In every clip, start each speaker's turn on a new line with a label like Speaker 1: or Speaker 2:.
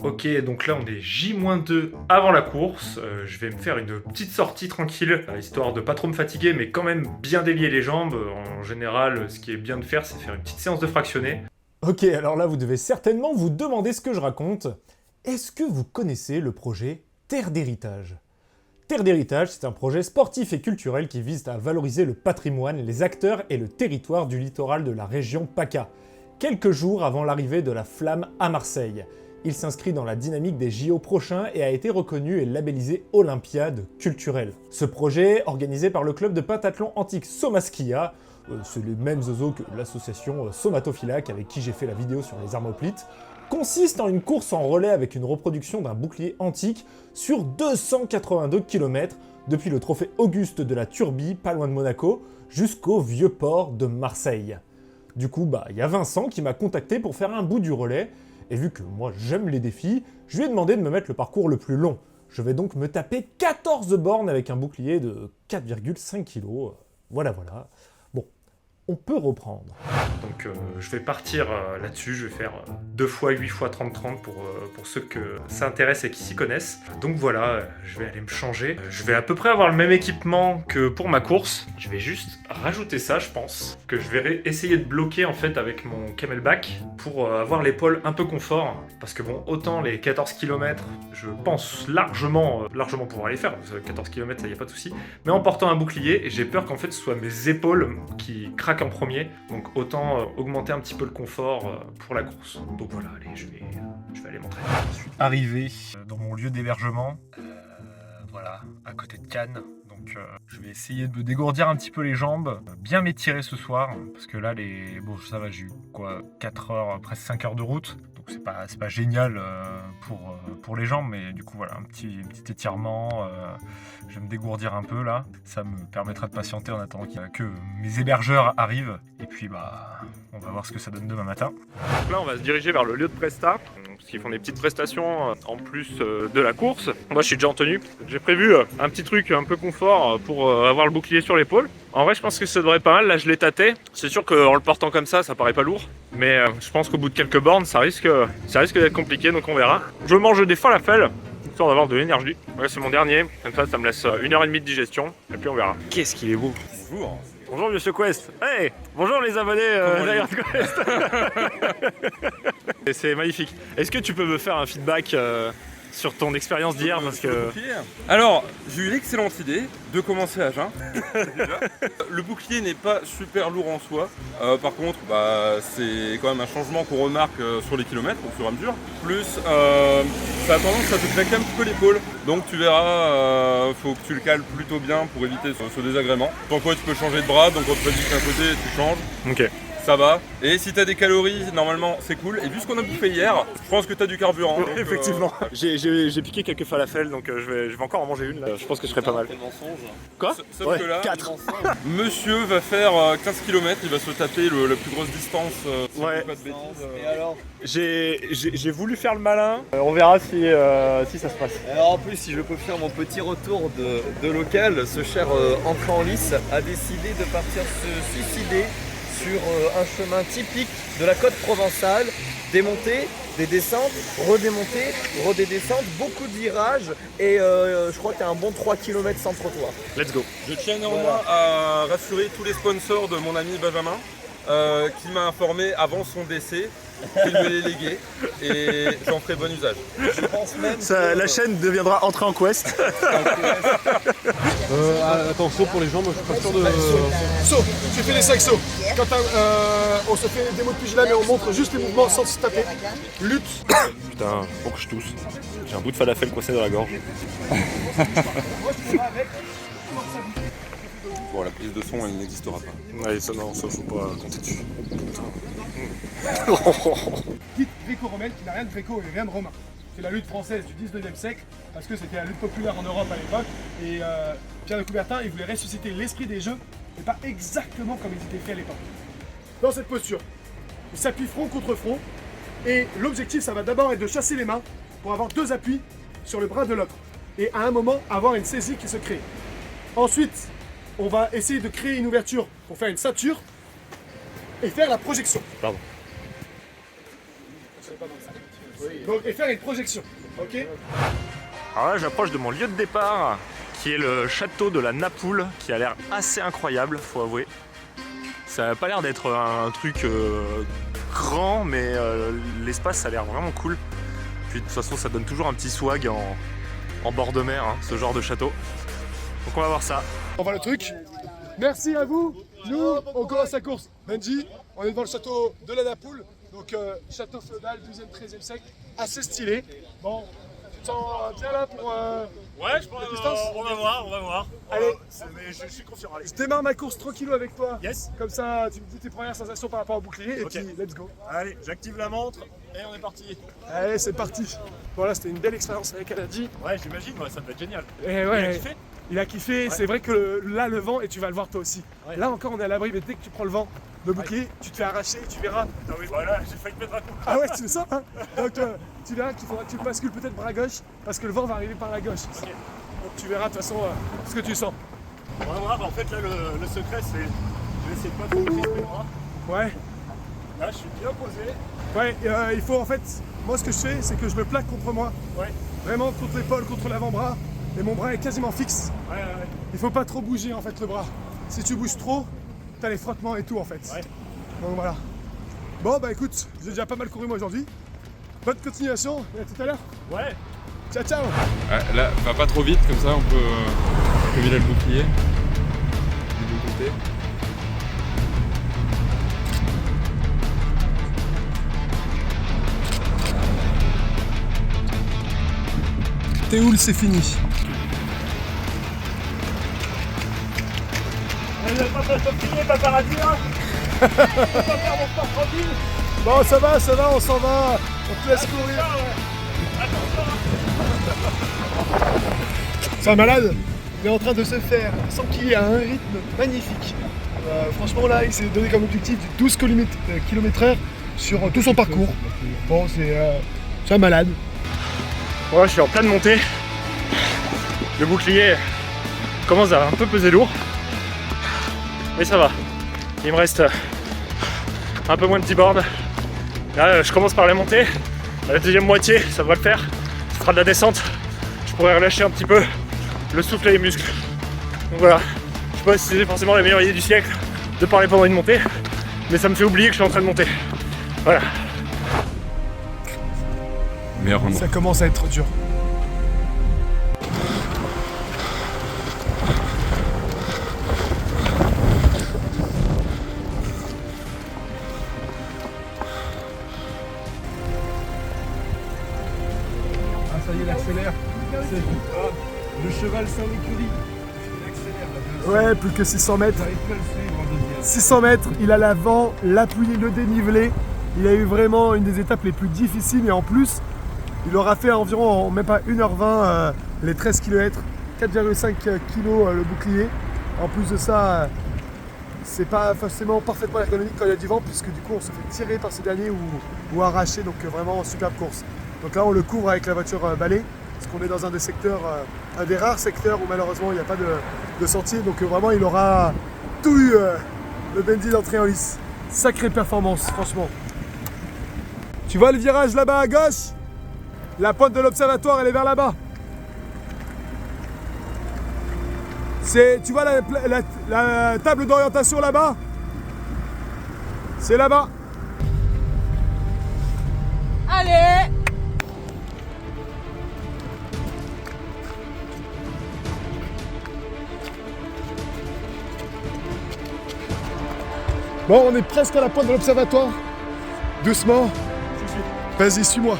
Speaker 1: Ok, donc là on est J-2 avant la course. Je vais me faire une petite sortie tranquille, histoire de pas trop me fatiguer, mais quand même bien délier les jambes. En général, ce qui est bien de faire, c'est faire une petite séance de fractionné.
Speaker 2: Ok, alors là, vous devez certainement vous demander ce que je raconte. Est-ce que vous connaissez le projet Terre d'héritage? Terre d'héritage, c'est un projet sportif et culturel qui vise à valoriser le patrimoine, les acteurs et le territoire du littoral de la région PACA, quelques jours avant l'arrivée de la flamme à Marseille. Il s'inscrit dans la dynamique des JO prochains et a été reconnu et labellisé Olympiade culturelle. Ce projet, organisé par le club de pentathlon antique Somaskia, c'est les mêmes zozos que l'association Somatophilac avec qui j'ai fait la vidéo sur les Armoplites, consiste en une course en relais avec une reproduction d'un bouclier antique sur 282 km, depuis le trophée Auguste de la Turbie, pas loin de Monaco, jusqu'au vieux port de Marseille. Du coup, il y a Vincent qui m'a contacté pour faire un bout du relais, et vu que moi j'aime les défis, je lui ai demandé de me mettre le parcours le plus long. Je vais donc me taper 14 bornes avec un bouclier de 4,5 kg. Voilà. Bon, on peut reprendre.
Speaker 1: Donc je vais partir là-dessus, je vais faire 2 fois 8 fois 30-30 pour ceux que ça intéresse et qui s'y connaissent. Donc voilà, je vais aller me changer. Je vais à peu près avoir le même équipement que pour ma course. Je vais juste rajouter ça, je pense, que je vais essayer de bloquer en fait avec mon camelback pour avoir l'épaule un peu confort. Parce que bon, autant les 14 km, je pense largement pouvoir les faire. 14 km, ça y a pas de souci. Mais en portant un bouclier, j'ai peur qu'en fait ce soit mes épaules qui craquent en premier. Donc autant augmenter un petit peu le confort pour la course. Donc voilà, allez, je vais aller m'entraîner. Je suis arrivé dans mon lieu d'hébergement, voilà, à côté de Cannes. Donc je vais essayer de me dégourdir un petit peu les jambes, bien m'étirer ce soir, parce que là, bon, ça va, j'ai eu quoi, 4 heures, presque 5 heures de route. Donc c'est pas génial pour les jambes, mais du coup, voilà, un petit étirement. Je vais me dégourdir un peu là. Ça me permettra de patienter en attendant que mes hébergeurs arrivent. Et puis, on va voir ce que ça donne demain matin. Donc là, on va se diriger vers le lieu de Presta, parce qu'ils font des petites prestations en plus de la course. Moi, je suis déjà en tenue. J'ai prévu un petit truc un peu confort pour avoir le bouclier sur l'épaule. En vrai, je pense que ça devrait être pas mal. Là, je l'ai tâté. C'est sûr qu'en le portant comme ça paraît pas lourd. Mais je pense qu'au bout de quelques bornes, ça risque d'être compliqué, donc on verra. Je mange des falafels, histoire d'avoir de l'énergie. Ouais, c'est mon dernier. Comme ça me laisse 1h30 de digestion. Et puis on verra. Qu'est-ce qu'il est beau.
Speaker 3: Bonjour.
Speaker 1: Bonjour Monsieur Quest. Hey, bonjour les abonnés d'Iron Quest. Et c'est magnifique. Est-ce que tu peux me faire un feedback sur ton expérience d'hier parce que...
Speaker 3: Alors, j'ai eu l'excellente idée de commencer à jeun. Le bouclier n'est pas super lourd en soi. Par contre, c'est quand même un changement qu'on remarque sur les kilomètres au fur et à mesure. Plus, ça a tendance à te claquer un petit peu l'épaule. Donc tu verras, faut que tu le cales plutôt bien pour éviter ce désagrément. Tant quoi, tu peux changer de bras, donc quand tu vas d'un côté, tu changes.
Speaker 1: Ok.
Speaker 3: Ça va. Et si t'as des calories, normalement c'est cool. Et vu ce qu'on a bouffé hier, je pense que t'as du carburant. Donc,
Speaker 1: effectivement. J'ai piqué quelques falafels, donc je vais encore en manger une. Là. Je pense que je serai pas mal. Quoi?
Speaker 3: Sauf que là,
Speaker 1: 4.
Speaker 3: monsieur va faire 15 km, il va se taper la plus grosse distance. Si
Speaker 1: Ouais.
Speaker 3: je dis pas de bêtises.
Speaker 4: Et alors
Speaker 1: J'ai voulu faire le malin. On verra si ça se passe.
Speaker 4: Alors en plus, si je peux faire mon petit retour de local, ce cher entrant en lice a décidé de partir se suicider sur un chemin typique de la côte provençale, des montées, des descentes, redémontées, redescentes, beaucoup de virages et je crois qu'il y a un bon 3 km sans trottoir.
Speaker 1: Let's go.
Speaker 3: Je tiens néanmoins à rassurer tous les sponsors de mon ami Benjamin qui m'a informé avant son décès qu'il me les léguait et j'en ferai bon usage.
Speaker 4: Je pense même
Speaker 1: La chaîne deviendra entrée en quest.
Speaker 5: Attends, saut pour les jambes, je suis pas sûr de...
Speaker 6: Saut, tu fais les 5 sauts. Quand on se fait des mots de pugilat mais on montre juste les mouvements sans se taper. Lutte.
Speaker 1: Putain, faut que je tousse. J'ai un bout de falafel coincé dans la gorge.
Speaker 3: Bon, la prise de son, elle n'existera pas.
Speaker 1: Ouais, ça non, ça faut pas compter dessus.
Speaker 6: Dite gréco-romaine qui n'a rien de gréco et rien de romain. C'est la lutte française du 19e siècle parce que c'était la lutte populaire en Europe à l'époque et Pierre de Coubertin il voulait ressusciter l'esprit des jeux mais pas exactement comme ils étaient faits à l'époque. Dans cette posture, il s'appuie front contre front et l'objectif ça va d'abord être de chasser les mains pour avoir 2 appuis sur le bras de l'autre et à un moment avoir une saisie qui se crée. Ensuite, on va essayer de créer une ouverture pour faire une ceinture et faire la projection.
Speaker 1: Pardon.
Speaker 6: Donc, et faire une projection. Ok?
Speaker 1: Alors là, j'approche de mon lieu de départ, qui est le château de la Napoule, qui a l'air assez incroyable, faut avouer. Ça n'a pas l'air d'être un truc grand, mais l'espace a l'air vraiment cool. Puis de toute façon, ça donne toujours un petit swag en bord de mer, hein, ce genre de château. Donc on va voir ça.
Speaker 6: On voit le truc. Merci à vous. Nous, on commence la course. Benji, on est devant le château de la Napoule. Donc, château féodal, 12e, 13e siècle. Assez stylé. Bon, tu te sens bien là pour.
Speaker 7: Ouais, je pense
Speaker 6: la distance
Speaker 7: on va voir.
Speaker 6: Allez.
Speaker 7: Mais je suis confiant, allez.
Speaker 6: Je démarre ma course tranquillou avec toi.
Speaker 7: Yes.
Speaker 6: Comme ça, tu me dis tes premières sensations par rapport au bouclier. Et
Speaker 7: Ok.
Speaker 6: puis, let's go.
Speaker 7: Allez, j'active la montre et on est parti.
Speaker 6: Allez, c'est parti. Voilà, c'était une belle expérience avec Aladi.
Speaker 7: Ouais, j'imagine, ouais, ça devait être génial.
Speaker 6: Et
Speaker 7: Il
Speaker 6: ouais,
Speaker 7: a kiffé?
Speaker 6: il a kiffé. C'est vrai que là, le vent, et tu vas le voir toi aussi.
Speaker 7: Ouais.
Speaker 6: Là encore, on est à l'abri, mais dès que tu prends le vent, le bouclier, tu te fais arracher, tu verras.
Speaker 7: Ah oui, voilà, j'ai failli te mettre un coup.
Speaker 6: Ah ouais, tu le sens, hein? Donc, tu verras qu'il faudra que tu bascules peut-être bras gauche, parce que le vent va arriver par la gauche.
Speaker 7: Ok.
Speaker 6: Donc, tu verras de toute façon ce que tu sens.
Speaker 7: On va voir, en fait, là, le secret, c'est. Je vais essayer de pas trop crisper le bras.
Speaker 6: Ouais.
Speaker 7: Là, je suis bien posé.
Speaker 6: Ouais, il faut en fait, moi ce que je fais, c'est que je me plaque contre moi.
Speaker 7: Ouais.
Speaker 6: Vraiment contre l'épaule, contre l'avant-bras. Et mon bras est quasiment fixe.
Speaker 7: Ouais.
Speaker 6: Il faut pas trop bouger en fait le bras. Si tu bouges trop, t'as les frottements et tout en fait.
Speaker 7: Ouais.
Speaker 6: Donc voilà. Bon bah écoute, j'ai déjà pas mal couru moi aujourd'hui. Bonne continuation, et à tout à l'heure.
Speaker 7: Ouais.
Speaker 6: Ciao ciao.
Speaker 3: Là, va pas trop vite, comme ça on peut vider le bouclier. Des deux côtés.
Speaker 6: Théoul, c'est fini.
Speaker 7: Pas paradis, hein.
Speaker 6: Bon ça va, on s'en va. On te laisse courir. C'est un malade. Il est en train de se faire s'enquiller à un rythme magnifique. Franchement là, il s'est donné comme objectif du 12 km/h sur tout son parcours. Bon, c'est un malade.
Speaker 1: Ouais, je suis en pleine montée. Le bouclier commence à un peu peser lourd. Mais ça va. Il me reste un peu moins de 10 bornes. Là, je commence par la montée. À la deuxième moitié, ça devrait le faire. Ce sera de la descente. Je pourrais relâcher un petit peu le souffle et les muscles. Donc voilà. Je sais pas si c'est forcément la meilleure idée du siècle de parler pendant une montée. Mais ça me fait oublier que je suis en train de monter. Voilà.
Speaker 3: Meilleur endroit.
Speaker 6: Ça commence à être dur. Ah ça y est, il accélère. Le cheval sans l'écurie. Ouais, plus que 600 mètres. 600 mètres, il a l'avant, l'appui, le dénivelé. Il a eu vraiment une des étapes les plus difficiles et en plus, il aura fait environ, même pas 1h20, les 13 km, 4,5 kg le bouclier. En plus de ça, c'est pas forcément parfaitement ergonomique quand il y a du vent, puisque du coup on se fait tirer par ces derniers ou arracher, donc vraiment superbe course. Donc là on le couvre avec la voiture balai, parce qu'on est dans un des secteurs, un des rares secteurs où malheureusement il n'y a pas de sentier, donc vraiment il aura tout eu, le Benji d'entrée en lice. Sacrée performance, franchement. Tu vois le virage là-bas à gauche? La pointe de l'observatoire, elle est vers là-bas. Tu vois la table d'orientation là-bas? C'est là-bas.
Speaker 8: Allez!
Speaker 6: Bon, on est presque à la pointe de l'observatoire. Doucement. Vas-y, suis-moi.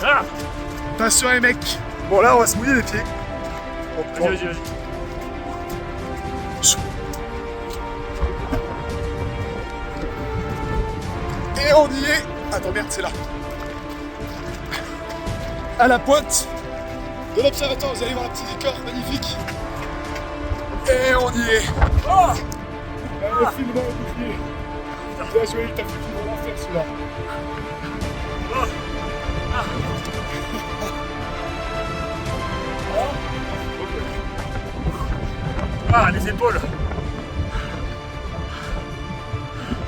Speaker 1: Ah!
Speaker 6: Attention les mecs. Bon là on va se mouiller les pieds.
Speaker 1: Vas-y.
Speaker 6: Et on y est. Attends merde, c'est là. À la pointe de l'observatoire, vous allez voir un petit décor magnifique. Et on y est. Oh, le film dans le bouclier. Bien joué, t'as fait tout l'enfer celui-là.
Speaker 1: Ah, les épaules.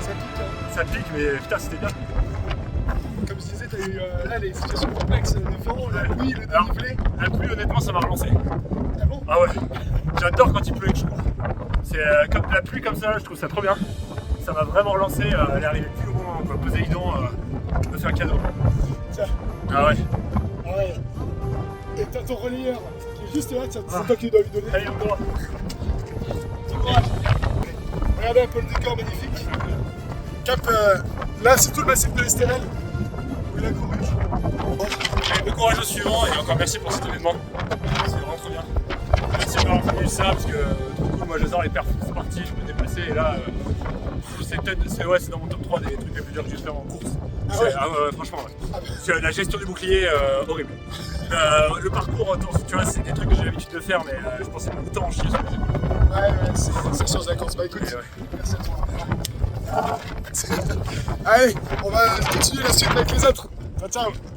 Speaker 6: Ça pique, hein.
Speaker 7: ça pique, mais putain, c'était bien.
Speaker 6: Comme je disais, t'as eu là les situations complexes de fond, la pluie, le dénivelé.
Speaker 7: La pluie, honnêtement, ça m'a relancé.
Speaker 6: Ah bon?
Speaker 7: Ah ouais, j'adore quand il pleut et que je cours. C'est comme la pluie comme ça, je trouve ça trop bien. Ça m'a vraiment relancé, elle est arrivée plus loin, quoi. Poséidon me fait un cadeau.
Speaker 6: Tiens.
Speaker 7: Ah ouais.
Speaker 6: Ah ouais. Et t'as ton relayeur qui est juste là, c'est toi qui dois lui donner.
Speaker 7: Allez, on va.
Speaker 6: Bon courage. Regardez un peu le décor magnifique. Cap, là c'est tout le massif de l'Estérel où il a couru.
Speaker 7: Bon courage au suivant et encore merci pour cet événement. C'est vraiment trop bien. Merci d'avoir fait ça parce que du coup, moi j'adore les perfs. C'est parti, je peux dépasser et là, c'est peut-être, c'est dans mon top 3 des trucs les plus durs que j'ai fait en course.
Speaker 6: Ah ouais.
Speaker 7: Franchement, ouais. C'est la gestion du bouclier, horrible. Le parcours, tu vois, c'est des trucs que j'ai l'habitude de faire, mais je pensais beaucoup de temps en chier sur les épaules.
Speaker 6: Ouais, ça change la course. Bah écoute,
Speaker 7: Et ouais.
Speaker 6: merci à toi. Allez, on va continuer la suite avec les autres. Ciao, ciao.